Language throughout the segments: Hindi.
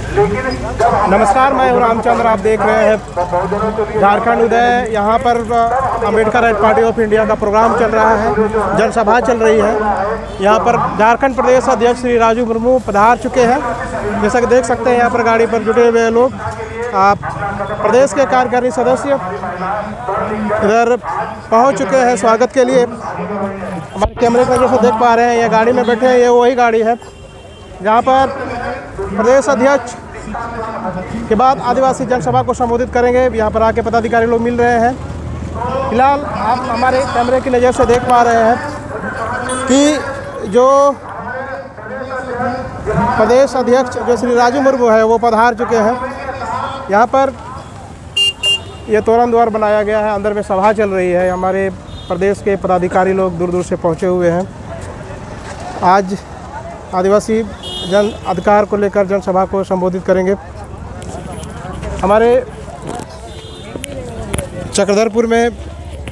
नमस्कार, मैं हूं रामचंद्र। आप देख रहे हैं झारखंड उदय। यहाँ पर Ambedkar right party of India का प्रोग्राम चल रहा है, जनसभा चल रही है। यहाँ पर झारखंड प्रदेश अध्यक्ष श्री राजू मुर्मू पधार चुके हैं। जैसा कि देख सकते हैं यहाँ पर गाड़ी पर जुटे हुए लोग, आप प्रदेश के कार्यकारिणी सदस्य इधर पहुँच चुके हैं स्वागत के लिए। हमारे कैमरे पर जैसे देख पा रहे हैं, ये गाड़ी में बैठे हैं, ये वही गाड़ी है जहाँ पर प्रदेश अध्यक्ष के बाद आदिवासी जनसभा को संबोधित करेंगे। यहाँ पर आके पदाधिकारी लोग मिल रहे हैं। फिलहाल आप हमारे कैमरे की नज़र से देख पा रहे हैं कि जो प्रदेश अध्यक्ष जो श्री राजू मुर्मू है वो पधार चुके हैं। यहाँ पर ये तोरण द्वार बनाया गया है, अंदर में सभा चल रही है। हमारे प्रदेश के पदाधिकारी लोग दूर दूर से पहुँचे हुए हैं। आज आदिवासी जन अधिकार को लेकर जनसभा को संबोधित करेंगे। हमारे चक्रधरपुर में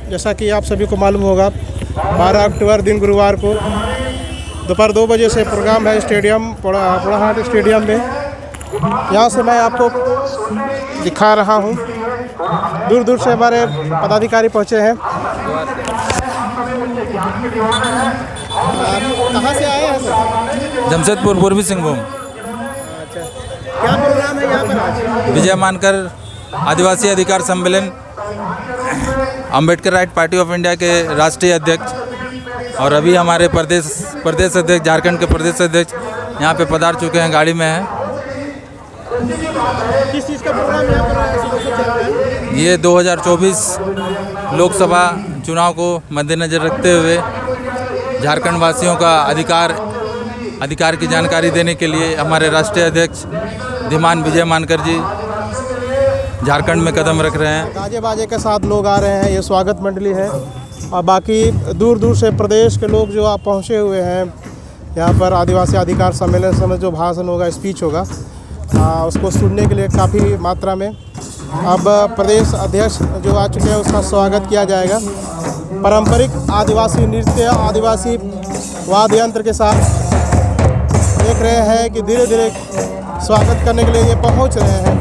जैसा कि आप सभी को मालूम होगा, 12 अक्टूबर दिन गुरुवार को दोपहर 2 बजे से प्रोग्राम है स्टेडियम पोड़ाहाट स्टेडियम में। यहाँ से मैं आपको दिखा रहा हूँ। दूर दूर से हमारे पदाधिकारी पहुँचे हैं। कहाँ से आए हैं सर? जमशेदपुर, पूर्वी सिंहभूम। अच्छा, क्या प्रोग्राम है यहाँ पर आज? विजय मानकर आदिवासी अधिकार सम्मेलन, Ambedkar right party of India के राष्ट्रीय अध्यक्ष और अभी हमारे प्रदेश अध्यक्ष, झारखंड के प्रदेश अध्यक्ष यहाँ पे पधार चुके हैं, गाड़ी में हैं। किस चीज़ का प्रोग्राम यहाँ पर है? ये 2024 लोकसभा चुनाव को मद्देनज़र रखते हुए झारखंड वासियों का अधिकार की जानकारी देने के लिए हमारे राष्ट्रीय अध्यक्ष धीमान विजय मानकर जी झारखंड में कदम रख रहे हैं। गाजे बाजे के साथ लोग आ रहे हैं, ये स्वागत मंडली है। और बाकी दूर दूर से प्रदेश के लोग जो आप पहुँचे हुए हैं यहाँ पर आदिवासी अधिकार सम्मेलन समय जो भाषण होगा, स्पीच होगा, उसको सुनने के लिए काफ़ी मात्रा में। अब प्रदेश अध्यक्ष जो आ चुके हैं उसका स्वागत किया जाएगा। पारंपरिक आदिवासी नृत्य, आदिवासी वाद्य यंत्र के साथ देख रहे हैं कि धीरे धीरे स्वागत करने के लिए ये पहुंच रहे हैं।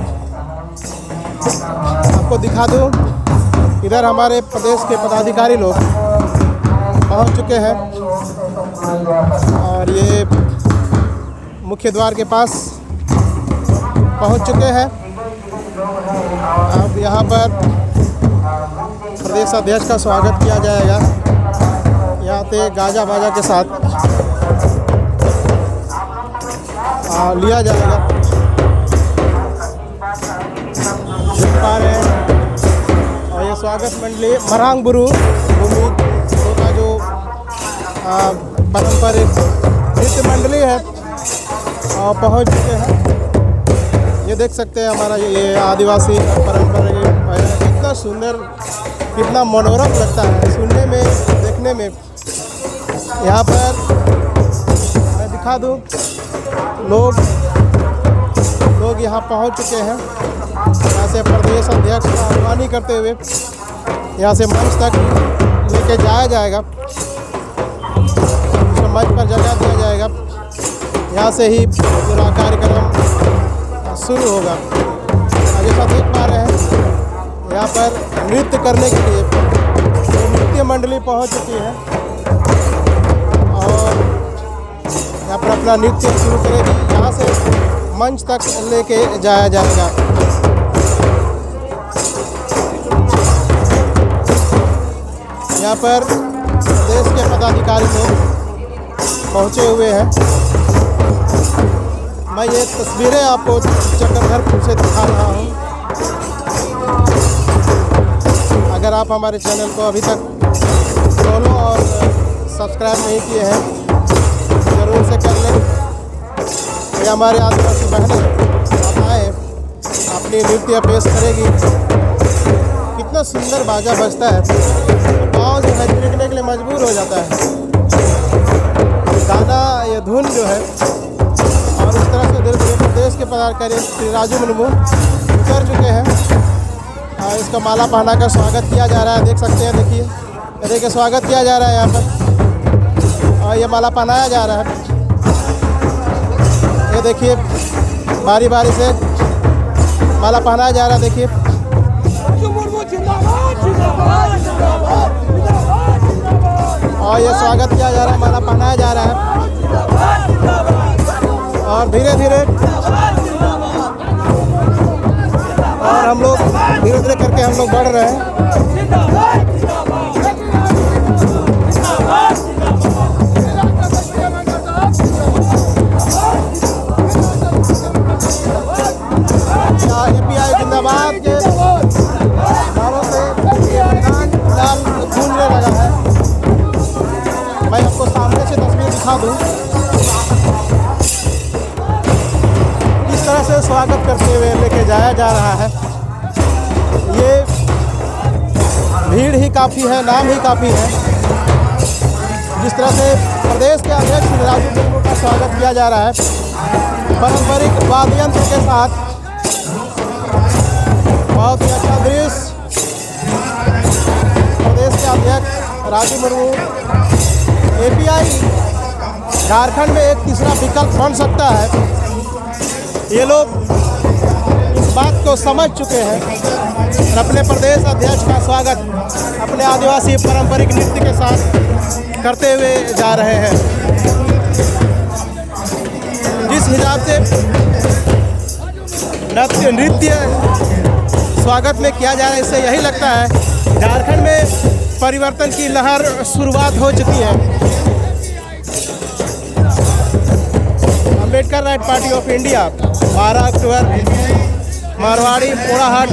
आपको दिखा दूं, इधर हमारे प्रदेश के पदाधिकारी लोग पहुंच चुके हैं और ये मुख्य द्वार के पास पहुंच चुके हैं। अब यहाँ पर प्रदेश अध्यक्ष का स्वागत किया जाएगा। यहाँ पे गाजा बाजा के साथ लिया जाएगा। देख पा रहे हैं। और ये स्वागत मंडली मरांग बुरु भूमि का जो पारंपरिक नृत्य मंडली है और पहुँच चुके हैं। ये देख सकते हैं हमारा ये आदिवासी परंपरा कितना सुंदर, कितना मनोरम लगता है सुनने में, देखने में। यहाँ पर मैं दिखा दूँ, लोग यहाँ पहुँच चुके हैं। यहाँ से प्रदेश अध्यक्ष का अगवानी करते हुए यहाँ से मंच तक लेके जाया जाएगा, मंच पर जगह दिया जाएगा। यहाँ से ही पूरा कार्यक्रम शुरू होगा। जैसा देख पा रहे हैं यहाँ पर नृत्य करने के लिए नृत्य मंडली पहुँच चुकी है और यहाँ पर अपना नृत्य शुरू करेगी। यहाँ से मंच तक लेके जाया जाएगा। यहाँ पर देश के पदाधिकारी लोग पहुँचे हुए हैं। मैं ये तस्वीरें आपको चक्रधरपुर से दिखा रहा हूँ। अगर आप हमारे चैनल को अभी तक फॉलो और सब्सक्राइब नहीं किए हैं, ज़रूर से कर लें। ये हमारे आदिवासी बहनें आए अपनी नृत्य पेश करेगी। कितना सुंदर बाजा बजता है, पाँव जो है थिरकने के लिए मजबूर हो जाता है। गाना, ये धुन जो है, और इस तरह से धीरे धीरे प्रदेश के पदाधिकारी श्री राजू मुर्मू उतर चुके हैं। इसका माला पहना कर स्वागत किया जा रहा है। देख सकते हैं, देखिए स्वागत किया जा रहा है यहाँ पर, और ये माला पहनाया जा रहा है। ये देखिए बारी बारी से माला पहनाया जा रहा है। देखिए और ये स्वागत किया जा रहा है, माला पहनाया जा रहा है और धीरे धीरे और हम लोग धीरे धीरे करके हम लोग बढ़ रहे हैं। API जिंदाबाद के नारों से लाल गूंजने लगा है। मैं आपको सामने से तस्वीर दिखा दूं, इस तरह से स्वागत करते हुए लेके जाया जा रहा है। ये भीड़ ही काफ़ी है, नाम ही काफ़ी है। जिस तरह से प्रदेश के अध्यक्ष राजू मुर्मू का स्वागत किया जा रहा है पारंपरिक वाद्य यंत्र के साथ, बहुत ही अच्छा दृश्य। प्रदेश के अध्यक्ष राजू मुर्मू, API झारखंड में एक तीसरा विकल्प बन सकता है। ये लोग इस बात को समझ चुके हैं और अपने प्रदेश अध्यक्ष का स्वागत अपने आदिवासी पारंपरिक नृत्य के साथ करते हुए जा रहे हैं। जिस हिसाब से नृत्य स्वागत में किया जा रहा है, इससे यही लगता है झारखंड में परिवर्तन की लहर शुरुआत हो चुकी है। Ambedkar right party of India 12 अक्टूबर मारवाड़ी पोड़ाहाट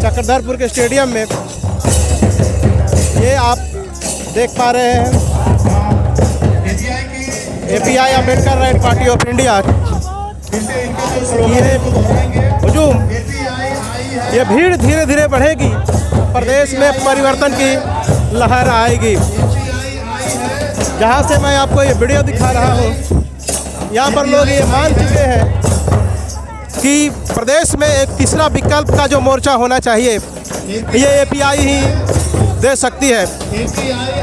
चक्रधरपुर के स्टेडियम में, ये आप देख पा रहे हैं API Ambedkar right party of India ये हुजूम, ये भीड़ धीरे धीरे बढ़ेगी, प्रदेश में परिवर्तन की लहर आएगी। जहाँ से मैं आपको ये वीडियो दिखा रहा हूँ, यहाँ पर लोग ये मान चुके हैं कि प्रदेश में एक तीसरा विकल्प का जो मोर्चा होना चाहिए ये API ही दे सकती है।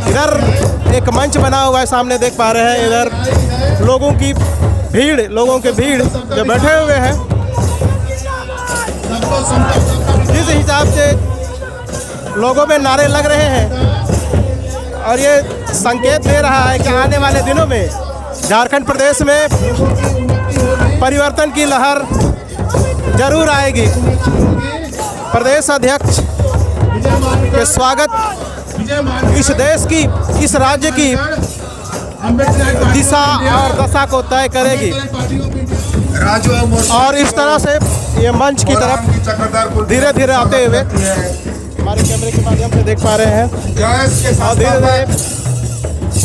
इधर एक मंच बना हुआ है, सामने देख पा रहे हैं। इधर लोगों की भीड़ जो बैठे हुए हैं, जिस हिसाब से लोगों में नारे लग रहे हैं और ये संकेत दे रहा है कि आने वाले दिनों में झारखंड प्रदेश में परिवर्तन की लहर जरूर आएगी। प्रदेश अध्यक्ष के स्वागत इस देश की, इस राज्य की दिशा और दशा को तय करेगी। और इस तरह से ये मंच की तरफ धीरे धीरे आते हुए हमारे कैमरे के माध्यम से देख पा रहे हैं और धीरे धीरे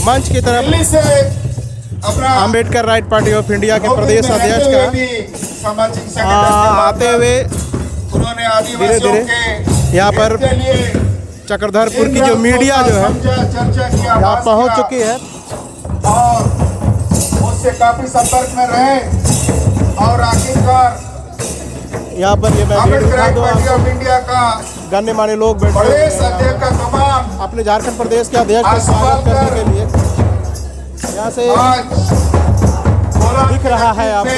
मंच की तरफ Ambedkar right party of India के प्रदेश अध्यक्ष का आते हुए धीरे धीरे यहाँ पर चक्रधरपुर की जो मीडिया जो है यहाँ पहुँच चुकी है और उससे काफी संपर्क में रहे और आखिरकार यहाँ पर ये इंडिया का गणमान्य लोग बैठे प्रदेश अध्यक्ष का कमान अपने झारखंड प्रदेश के अध्यक्ष का स्वागत करने के लिए यहाँ से दिख रहा है आपको।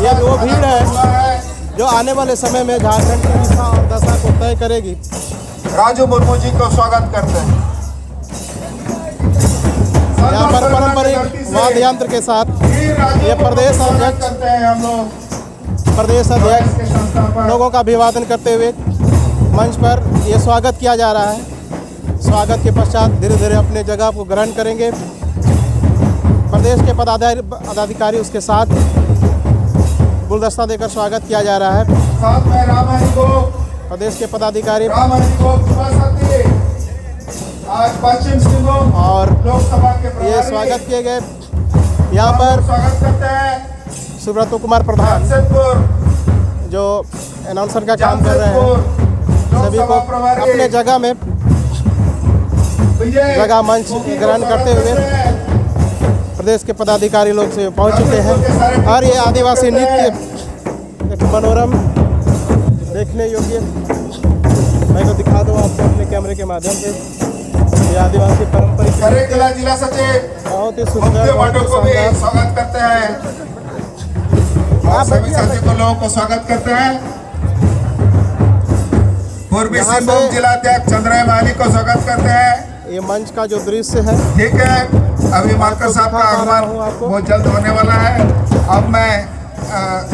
ये वो भीड़ है जो आने वाले समय में झारखंड की दिशा और दशा को तय करेगी। राजू मुर्मू जी को स्वागत करते हैं। यहाँ पर पारंपरिक वाद्य यंत्र के साथ ये प्रदेश अध्यक्ष लोगों का अभिवादन करते हुए मंच पर ये स्वागत किया जा रहा है। स्वागत के पश्चात धीरे धीरे अपने जगह को ग्रहण करेंगे। प्रदेश के पदाधिकारी उसके साथ गुलदस्ता देकर स्वागत किया जा रहा है। साथ में रामायण को प्रदेश के पदाधिकारी आज पश्चिम सिंहभूम और लोकसभा के ये स्वागत किए गए। यहाँ पर स्वागत करते हैं सुब्रत कुमार प्रधान जो अनाउंसर का काम कर रहे हैं। सभी को अपने जगह में जगह मंच ग्रहण करते हुए प्रदेश के पदाधिकारी लोग से पहुंच चुके हैं और ये आदिवासी नृत्य एक मनोरम देखने योग्य, मैं तो दिखा दूँ आपको अपने कैमरे के माध्यम से। ये आदिवासी पारंपरिक जिला सचिव बहुत ही सुंदर, बहुत ही शानदार स्वागत करते हैं। सभी साथी को लोगों को स्वागत करते हैं। पूर्वी यहाँ से- सिंहभूम जिला अध्यक्ष चंद्रराय माली को स्वागत करते हैं। ये मंच का जो दृश्य है, ठीक है, अभी मार्कर साहब का आगमन बहुत जल्द होने वाला है। अब मैं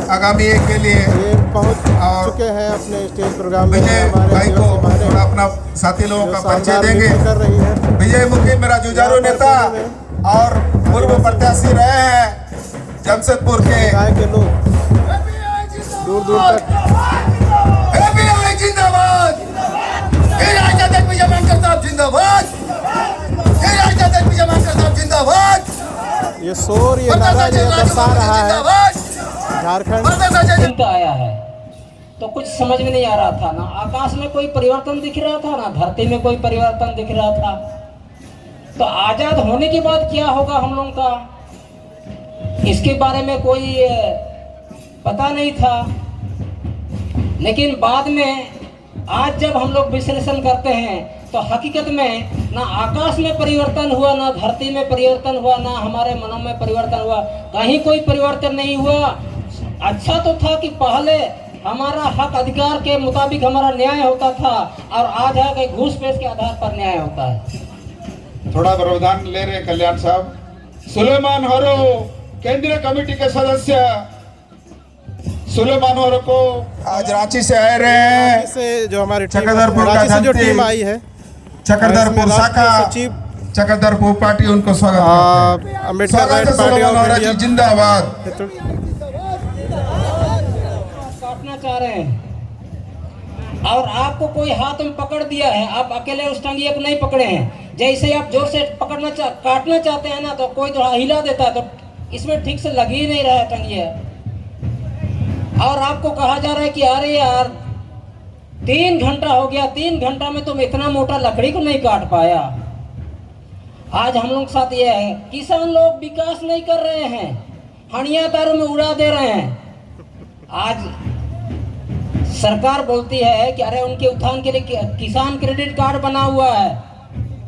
आगामी एक के लिए ये पहुंच और चुके हैं अपने स्टेज प्रोग्राम में। विजय हमारे भाई को आदिवासी भाई थोड़ा अपना साथी लोगों का परिचय शानदार देंगे। नृत्य कर रही है। विजय मुखी मेरा जुझारू नेता और पूर्व प्रत्याशी रहे हैं जमशेदपुर के। गाय के लोग दूर दूर तक API जिंदाबाद, राष्ट्राध्यक्ष विजय मानकर साहब जिंदाबाद, राष्ट्राध्यक्ष विजय मानकर साहब जिंदाबाद, ये शोर, ये नारा जो दर्शा रहा है झारखंड चिंता आया है। तो कुछ समझ में नहीं आ रहा था, ना आकाश में कोई परिवर्तन दिख रहा था, ना धरती में कोई परिवर्तन दिख रहा था। तो आजाद होने के बाद क्या होगा हम लोगों का, इसके बारे में कोई पता नहीं था। लेकिन बाद में आज जब हम लोग विश्लेषण करते हैं तो हकीकत में ना आकाश में परिवर्तन हुआ, ना धरती में परिवर्तन हुआ, ना हमारे मनों में परिवर्तन हुआ, कहीं कोई परिवर्तन नहीं हुआ। अच्छा तो था कि पहले हमारा हक अधिकार के मुताबिक हमारा न्याय होता था, और आज है कि घूस पेश के आधार पर न्याय होता है। थोड़ा व्यवधान ले रहे हैं कल्याण साहब। सुलेमान होरो केंद्रीय कमेटी के सदस्य सुलेमान होरो को आज रांची से आए रहे हैं। से जो हमारी टीम चक्रधरपुर का रांची से जो धमती, टीम आई है, चक्रधरपुर इसमें शाखा राष्ट्रीय सचिव चक्रधरपुर पार्टी उनको स्वागत करते हैं। अम्बेडकर स्वागत राइट है पार्टी सुलेमान ऑफ होरो जी, इंडिया जिंदाबाद। काटना चाह रहे हैं और आपको कोई हाथ में पकड़ दिया है, आप अकेले उस टंगिए को नहीं पकड़े हैं। जैसे आप जोर से काटना चाहते हैं ना, तो कोई थोड़ा हिला देता है, तो इसमें ठीक से लग ही नहीं रहा है टंगिए। और आपको कहा जा रहा है कि अरे यार 3 घंटा हो गया, 3 घंटा में तुम इतना मोटा लकड़ी को नहीं काट पाया। आज हम लोग के साथ ये है, किसान लोग विकास नहीं कर रहे हैं, हणिया तारों में उड़ा दे रहे हैं। आज सरकार बोलती है कि अरे उनके उत्थान के लिए किसान क्रेडिट कार्ड बना हुआ है।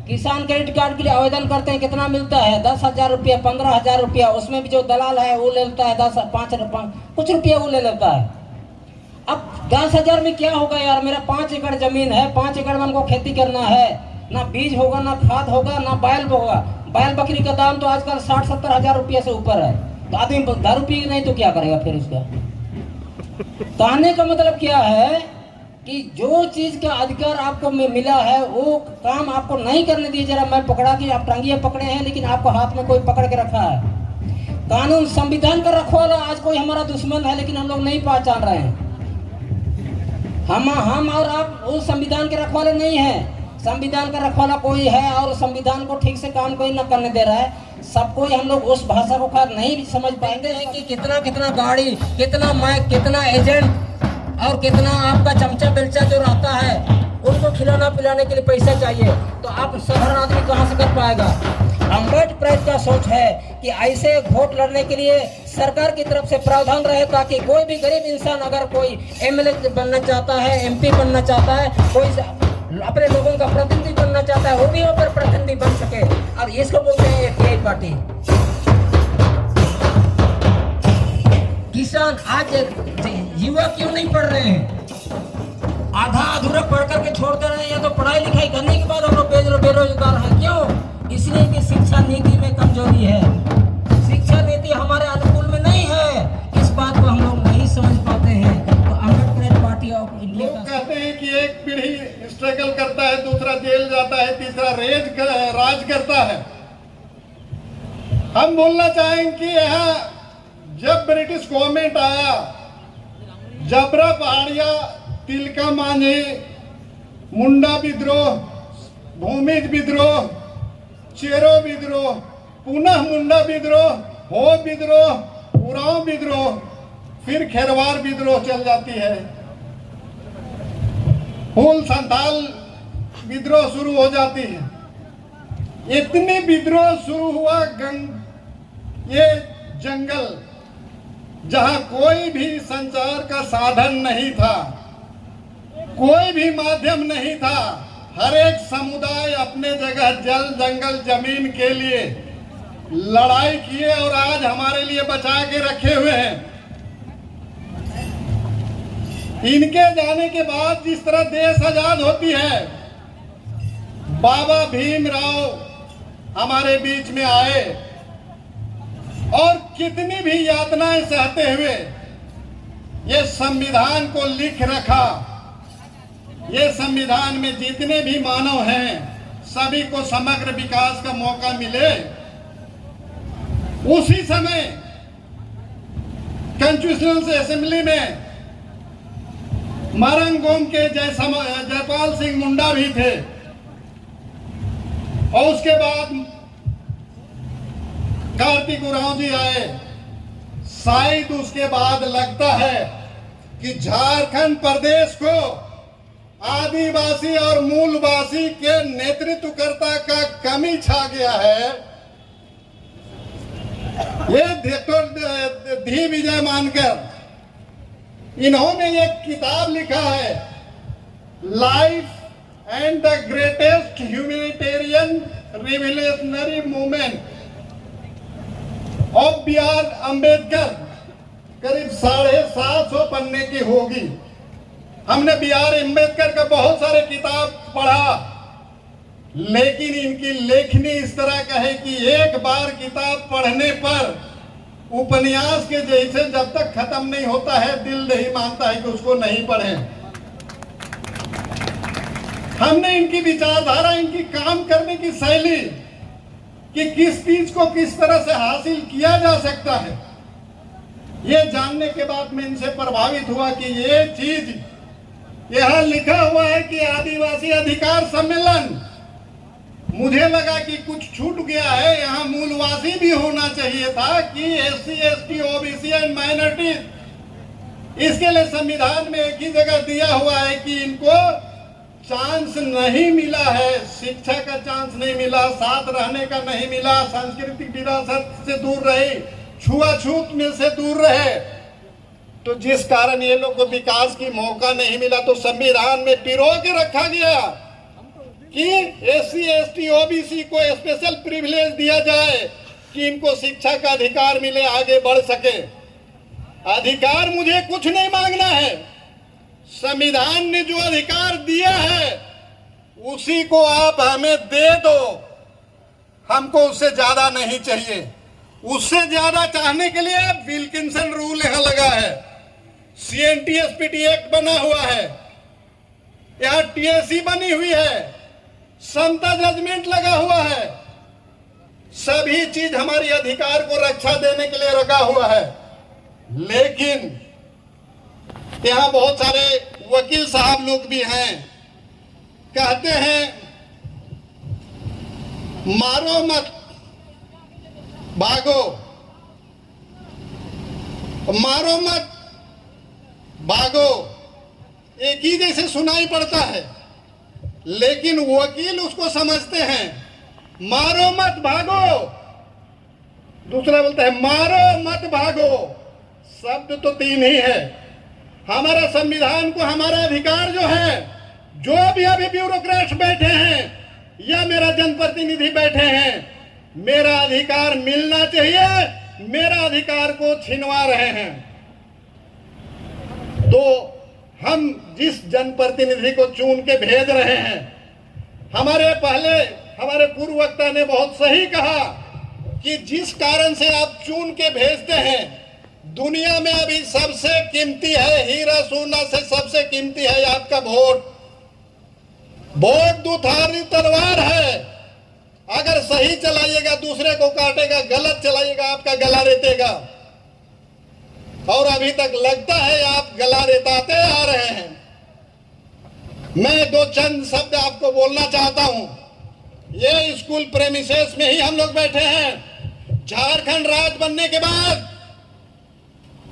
किसान क्रेडिट कार्ड के लिए आवेदन करते हैं, कितना मिलता है? 10,000 रुपया, 15,000 रुपया। उसमें भी जो दलाल है वो ले लेता है 5 कुछ रुपया वो ले लेता है। अब 10,000 में क्या होगा यार? मेरा 5 एकड़ जमीन है, 5 एकड़ में हमको खेती करना है, ना बीज होगा, ना खाद होगा, ना बैल होगा। बैल बकरी का दाम तो आजकल 60-70 हजार रुपया से ऊपर है। तो आदमी दारू पी नहीं तो क्या करेगा फिर उसका? कहने का मतलब क्या है कि जो चीज का अधिकार आपको मिला है वो काम आपको नहीं करने दिए। जरा मैं पकड़ा कि आप टांगिए पकड़े हैं, लेकिन आपको हाथ में कोई पकड़ के रखा है। कानून संविधान का रखवाला आज कोई हमारा दुश्मन है, लेकिन हम लोग नहीं पहचान रहे हैं। हम और आप उस संविधान के रखवाले नहीं हैं। संविधान का रखवाला कोई है और संविधान को ठीक से काम कोई न करने दे रहा है। सबको हम लोग उस भाषा को खैर नहीं समझ पाएंगे हैं कि कितना गाड़ी, कितना माइक, कितना एजेंट और कितना आपका चमचा बेलचा जो रहता है, उनको खिलाना पिलाने के लिए पैसा चाहिए। तो आप साधारण आदमी कहाँ से कर पाएगा? अम्बेडकर का सोच है कि ऐसे वोट लड़ने के लिए सरकार की तरफ से प्रावधान रहे, ताकि कोई भी गरीब इंसान अगर कोई MLA बनना चाहता है, MP बनना चाहता है, कोई अपने लोगों का प्रतिनिधि बनना चाहता है, वो भी वहाँ पर प्रतिनिधि बन सके। और इसको बोलते हैं API पार्टी। किसान आज युवा क्यों नहीं पढ़ रहे हैं? आधा अधूरा पढ़ करके छोड़ दे रहे हैं, या तो पढ़ाई लिखाई करने के बाद हम लोग बेरोजगार हैं। क्यों? इसलिए कि शिक्षा नीति में कमजोरी है। शिक्षा नीति हमारे अनुकूल में नहीं है। इस बात को हम लोग नहीं समझ पाते हैं। तो अम्बेडकर पार्टी ऑफ इंडिया का कहते हैं कि एक पीढ़ी स्ट्रगल करता है, दूसरा जेल जाता है, तीसरा राज करता है। हम बोलना चाहेंगे कि यहाँ जब ब्रिटिश गवर्नमेंट आया, जबरा पहाड़िया, तिलका मांझी, मुंडा विद्रोह, भूमिज विद्रोह, चेरो विद्रोह, पुनः मुंडा विद्रोह, हो विद्रोह, उरांव विद्रोह, फिर खेरवार विद्रोह चल जाती है। फूल संथाल विद्रोह शुरू हो जाती है। इतनी विद्रोह शुरू हुआ ये जंगल, जहां कोई भी संचार का साधन नहीं था, कोई भी माध्यम नहीं था। हर एक समुदाय अपने जगह जल जंगल जमीन के लिए लड़ाई किए और आज हमारे लिए बचा के रखे हुए हैं। इनके जाने के बाद जिस तरह देश आजाद होती है, बाबा भीमराव हमारे बीच में आए और कितनी भी यातनाएं सहते हुए ये संविधान को लिख रखा। ये संविधान में जितने भी मानव हैं सभी को समग्र विकास का मौका मिले। उसी समय कॉन्स्टिट्यूशनल असेंबली में मारंगोम के जयपाल सिंह मुंडा भी थे और उसके बाद कार्तिक उरांव जी आए। शायद उसके बाद लगता है कि झारखंड प्रदेश को आदिवासी और मूलवासी के नेतृत्वकर्ता का कमी छा गया है। ये डॉक्टर धी विजय मानकर इन्होंने एक किताब लिखा है, life and the greatest humanitarian revolutionary movement of B R Ambedkar. करीब 750 पन्ने की होगी। हमने बी आर अम्बेडकर का बहुत सारे किताब पढ़ा, लेकिन इनकी लेखनी इस तरह का है कि एक बार किताब पढ़ने पर उपन्यास के जैसे जब तक खत्म नहीं होता है दिल नहीं मानता है कि उसको नहीं पढ़ें। हमने इनकी विचारधारा, इनकी काम करने की शैली कि किस चीज को किस तरह से हासिल किया जा सकता है, ये जानने के बाद मैं इनसे प्रभावित हुआ कि ये चीज यहाँ लिखा हुआ है कि आदिवासी अधिकार सम्मेलन। मुझे लगा कि कुछ छूट गया है, यहाँ मूलवासी भी होना चाहिए था कि SC ST OBC and minorities. इसके लिए संविधान में एक ही जगह दिया हुआ है कि इनको चांस नहीं मिला है, शिक्षा का चांस नहीं मिला, साथ रहने का नहीं मिला, सांस्कृतिक विरासत से दूर रहे, छुआछूत में से दूर रहे, तो जिस कारण ये लोग को विकास की मौका नहीं मिला। तो संविधान में पिरो के रखा गया कि SC ST OBC को स्पेशल प्रिविलेज दिया जाए कि इनको शिक्षा का अधिकार मिले, आगे बढ़ सके। अधिकार मुझे कुछ नहीं मांगना है, संविधान ने जो अधिकार दिया है उसी को आप हमें दे दो, हमको उससे ज्यादा नहीं चाहिए। उससे ज्यादा चाहने के लिए विल्किंसन रूल यहां लगा है, CNTSPT एक्ट बना हुआ है, यहाँ TSC बनी हुई है, समता जजमेंट लगा हुआ है, सभी चीज हमारी अधिकार को रक्षा देने के लिए रखा हुआ है। लेकिन यहाँ बहुत सारे वकील साहब लोग भी हैं, कहते हैं मारो मत भागो, मारो मत भागो, एक ही जैसे सुनाई पड़ता है, लेकिन वकील उसको समझते हैं मारो मत भागो, दूसरा बोलता है मारो मत भागो। शब्द तो तीन ही है। हमारा संविधान को हमारा अधिकार जो है, जो भी अभी ब्यूरोक्रेट्स बैठे हैं या मेरा जनप्रतिनिधि बैठे हैं, मेरा अधिकार मिलना चाहिए, मेरा अधिकार को छीनवा रहे हैं। तो हम जिस जनप्रतिनिधि को चुन के भेज रहे हैं, हमारे पूर्व वक्ता ने बहुत सही कहा कि जिस कारण से आप चुन के भेजते हैं, दुनिया में अभी सबसे कीमती है, हीरा सोना से सबसे कीमती है आपका वोट। वोट दुधारी तलवार है, अगर सही चलाइएगा दूसरे को काटेगा, गलत चलाइएगा आपका गला रेतेगा। और अभी तक लगता है आप गला रेताते आ रहे हैं। मैं दो चंद शब्द आपको बोलना चाहता हूं। ये स्कूल प्रेमिसेस में ही हम लोग बैठे हैं। झारखंड राज्य बनने के बाद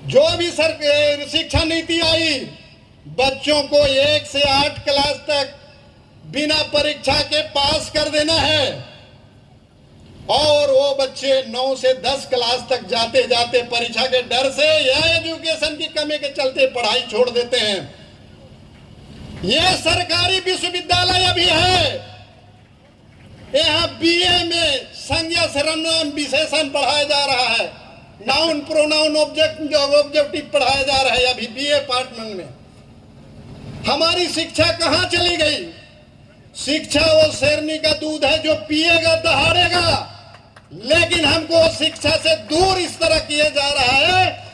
जो भी शिक्षा नीति आई, बच्चों को 1 से 8 क्लास तक बिना परीक्षा के पास कर देना है, और वो बच्चे 9 से 10 क्लास तक जाते जाते परीक्षा के डर से या एजुकेशन की कमी के चलते पढ़ाई छोड़ देते हैं। ये सरकारी विश्वविद्यालय अभी है, यहाँ BA में संज्ञा सर्वनाम विशेषण पढ़ाया जा रहा है, नाउन प्रोनाउन ऑब्जेक्टिव पढ़ाया जा रहा है अभी BA पार्टमेंट में। हमारी शिक्षा कहां चली गई? शिक्षा वो शेरनी का दूध है जो पिएगा दहाड़ेगा, लेकिन हमको शिक्षा से दूर इस तरह किया जा रहा है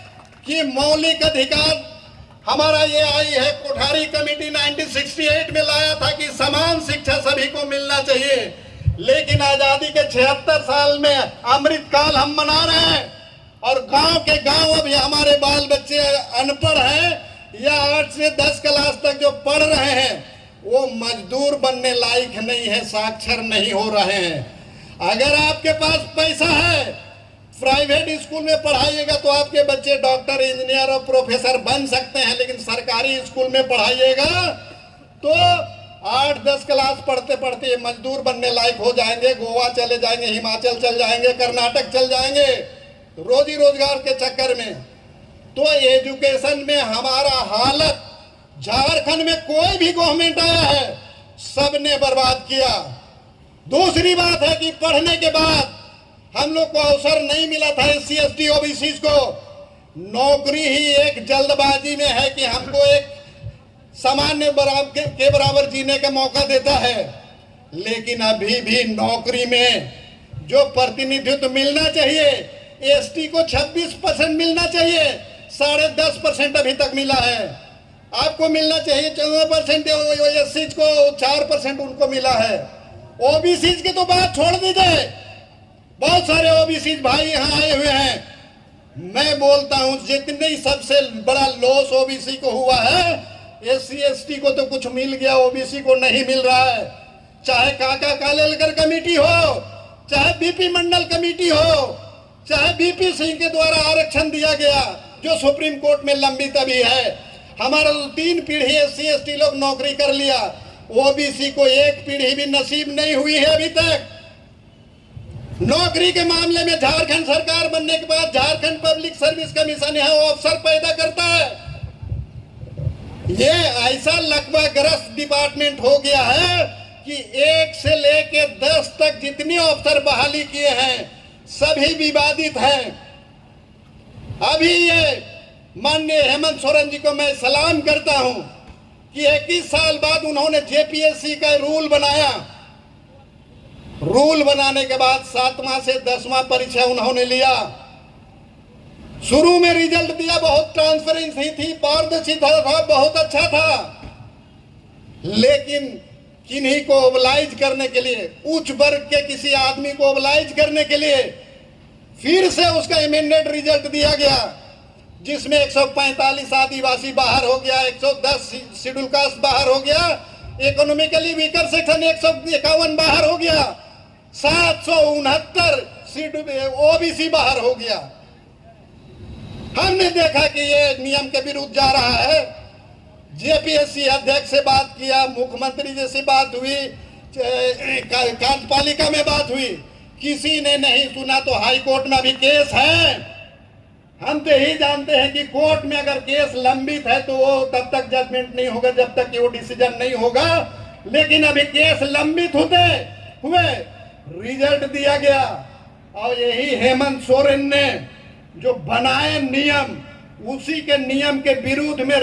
कि मौलिक अधिकार हमारा ये आई है कोठारी कमेटी 1968 में लाया था कि समान शिक्षा सभी को मिलना चाहिए, लेकिन आजादी के 76 साल में अमृतकाल हम मना रहे हैं और गांव के गांव अभी हमारे बाल बच्चे अनपढ़ हैं या 8 से 10 क्लास तक जो पढ़ रहे हैं वो मजदूर बनने लायक नहीं है, साक्षर नहीं हो रहे हैं। अगर आपके पास पैसा है प्राइवेट स्कूल में पढ़ाइएगा तो आपके बच्चे डॉक्टर, इंजीनियर और प्रोफेसर बन सकते हैं, लेकिन सरकारी स्कूल में पढ़ाइएगा तो 8-10 क्लास पढ़ते पढ़ते मजदूर बनने लायक हो जाएंगे, गोवा चले जाएंगे, हिमाचल चल जाएंगे, कर्नाटक चल जाएंगे रोजी रोजगार के चक्कर में। तो एजुकेशन में हमारा हालत, झारखंड में कोई भी गवर्नमेंट आया है सबने बर्बाद किया। दूसरी बात है कि पढ़ने के बाद हम लोग को अवसर नहीं मिला था SC ST OBC को, नौकरी ही एक जल्दबाजी में है कि हमको एक सामान्य के बराबर जीने का मौका देता है, लेकिन अभी भी नौकरी में जो प्रतिनिधित्व मिलना चाहिए ST को 26% मिलना चाहिए, 10.5% अभी तक मिला है। आपको मिलना चाहिए 14%, SC को 4% उनको मिला है। OBC की तो बात छोड़ दीजिए, बहुत सारे OBC भाई यहाँ आए हुए हैं। मैं बोलता हूँ जितने सबसे बड़ा लॉस OBC को हुआ है, SC ST को तो कुछ मिल गया, OBC को नहीं मिल रहा है। चाहे काका कालेलकर कमेटी हो, चाहे BP मंडल कमेटी हो, चाहे BP सिंह के द्वारा आरक्षण दिया गया जो सुप्रीम कोर्ट में लंबित अभी है। हमारा 3 पीढ़ी SC ST लोग नौकरी कर लिया, OBC को 1 पीढ़ी भी नसीब नहीं हुई है अभी तक। नौकरी के मामले में झारखंड सरकार बनने के बाद झारखंड पब्लिक सर्विस कमीशन यहाँ अफसर पैदा करता है। ये ऐसा लकवाग्रस्त डिपार्टमेंट हो गया है कि 1 से लेके 10 तक जितनी अफसर बहाली किए हैं सभी विवादित हैं। अभी ये माननीय हेमंत सोरेन जी को मैं सलाम करता हूं कि 21 साल बाद उन्होंने JPSC का रूल बनाया। रूल बनाने के बाद 7वां से 10वां परीक्षा उन्होंने लिया। शुरू में रिजल्ट दिया, बहुत ट्रांसपेरेंसी थी, पारदर्शिता था, बहुत अच्छा था, लेकिन किन्हीं को ओबलाइज करने के लिए, उच्च वर्ग के किसी आदमी को ओबलाइज करने के लिए फिर से उसका अमेंडेड रिजल्ट दिया गया, जिसमें 145 आदिवासी बाहर हो गया, 110 शेड्यूल कास्ट बाहर हो गया, इकोनॉमिकली वीकर सेक्शन 151 बाहर हो गया, 769 OBC बाहर हो गया। हमने देखा कि ये नियम के विरुद्ध जा रहा है। JPSC अध्यक्ष से बात किया, मुख्यमंत्री जी से बात हुई, कार्यपालिका में बात हुई, किसी ने नहीं सुना। तो हाई कोर्ट में अभी केस है। हम तो यही जानते हैं कि कोर्ट में अगर केस लंबित है तो वो तब तक जजमेंट नहीं होगा जब तक कि वो डिसीजन नहीं होगा, लेकिन अभी केस लंबित हुए रिजल्ट दिया गया। और यही हेमंत सोरेन ने जो बनाए नियम, उसी के नियम के विरुद्ध में